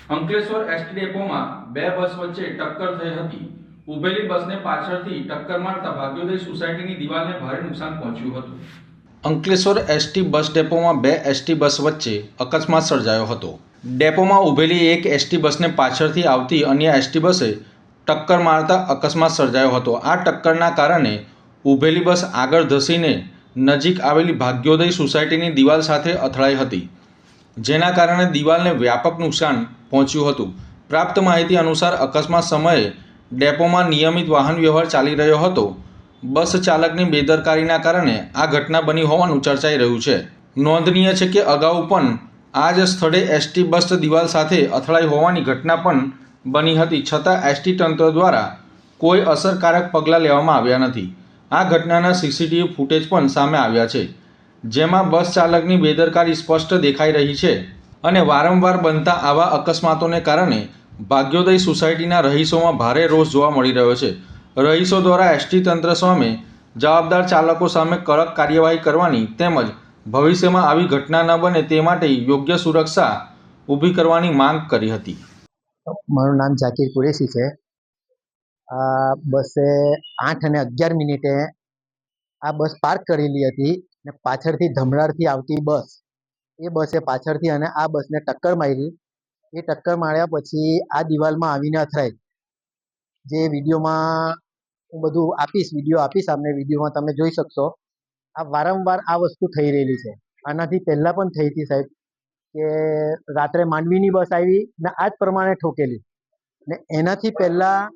Ankleshwar ST ડેપોમાં બે બસ વચ્ચે ટક્કર થઈ હતી. ઉભેલી બસને પાછળથી ટક્કર મારતા ભાગ્યોદય સોસાયટીની દિવાલને ભારે નુકસાન પહોંચ્યું હતું. અંકલેશ્વર એસટી બસ ડેપોમાં બે એસટી બસ વચ્ચે અકસ્માત સર્જાયો હતો. ડેપોમાં ઊભેલી એક એસટી બસને પાછળથી આવતી અન્ય એસટી બસે ટક્કર મારતા અકસ્માત સર્જાયો હતો. આ ટક્કરના કારણે ઊભેલી બસ આગળ ધસીને નજીક આવેલી ભાગ્યોદય સોસાયટીની દિવાલ સાથે અથડાઈ હતી, જેના કારણે દિવાલને વ્યાપક નુકસાન પહોંચ્યું હતું. પ્રાપ્ત માહિતી અનુસાર અકસ્માત સમયે ડેપોમાં નિયમિત વાહન વ્યવહાર ચાલી રહ્યો હતો. બસ ચાલકની બેદરકારીના કારણે આ ઘટના બની હોવાનું ચર્ચાઈ રહ્યું છે. નોંધનીય છે કે અગાઉ પણ આ જ સ્થળે એસટી બસ દિવાલ સાથે અથડાઈ હોવાની ઘટના પણ બની હતી, છતાં એસટી તંત્ર દ્વારા કોઈ અસરકારક પગલાં લેવામાં આવ્યા નથી. આ ઘટનાના સીસીટીવી ફૂટેજ પણ સામે આવ્યા છે, જેમાં બસ ચાલકની બેદરકારી સ્પષ્ટ દેખાઈ રહી છે. અને વારંવાર બનતા આવા અકસ્માતોને કારણે ભાગ્યોદય સોસાયટીના રહીશોમાં ભારે રોષ જોવા મળી રહ્યો છે. રહીશો દ્વારા એસટી તંત્ર સામે જવાબદાર ચાલકો સામે કડક કાર્યવાહી કરવાની તેમજ ભવિષ્યમાં આવી ઘટના ન બને તે માટે યોગ્ય સુરક્ષા ઊભી કરવાની માંગ કરી હતી. મારું નામ ઝાકીર કુરેશી છે. આ બસે 8:11 આ બસ પાર્ક કરેલી હતી ને પાછળથી ધમરાડથી આવતી બસ, એ બસે પાછળથી અને આ બસને ટક્કર મારી. એ ટક્કર માર્યા પછી આ દિવાલમાં આવીને અથડાઈ. જે વિડીયોમાં હું બધું આપીશ, વિડીયો આપીશ આપને, વિડીયોમાં તમે જોઈ શકશો. આ વારંવાર આ વસ્તુ થઈ રહેલી છે. આનાથી પહેલાં પણ થઈ હતી સાહેબ, કે રાત્રે માંડવીની બસ આવી ને આ જ પ્રમાણે ઠોકેલી. ને એનાથી પહેલાં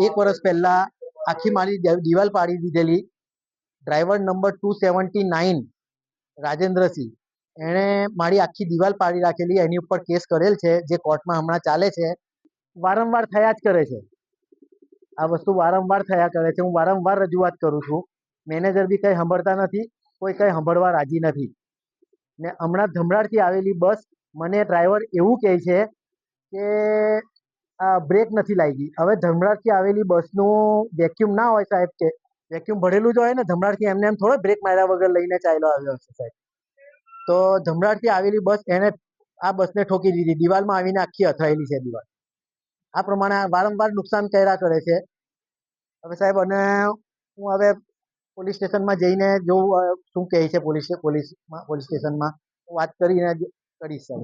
1 વર્ષ પહેલાં આખી મારી દિવાલ પાડી દીધેલી. ડ્રાઈવર નંબર 279 રાજેન્દ્રસિંહ, એણે મારી આખી દિવાલ પાડી રાખેલી. એની ઉપર કેસ કરેલ છે, જે કોર્ટમાં હમણાં ચાલે છે. વારંવાર થયા જ કરે છે આ વસ્તુ, વારંવાર થયા કરે છે. હું વારંવાર રજૂઆત કરું છું, મેનેજર બી કંઈ સાંભળતા નથી, કોઈ કંઈ સાંભળવા રાજી નથી. ને હમણાં ધમરાડથી આવેલી બસ, મને ડ્રાઈવર એવું કહે છે કે આ બ્રેક નથી લાગી. હવે ધમરાડથી આવેલી બસનું વેક્યુમ ના હોય સાહેબ, કે વેક્યુમ ભરેલું જ હોય ને. ધમરાડથી એમને એમ થોડો બ્રેક માર્યા વગર લઈને ચાલ્યો આવ્યો હશે સાહેબ. તો ધમરાડથી આવેલી બસ એને આ બસને ઠોકી દીધી, દિવાલમાં આવીને આખી અથડાયેલી છે દિવાલ. આ પ્રમાણે વારંવાર નુકસાન કર્યા કરે છે. હવે સાહેબ, અને હું હવે પોલીસ સ્ટેશનમાં જઈને જોઉં શું કહે છે પોલીસ સ્ટેશનમાં વાત કરીને કરીશ સાહેબ.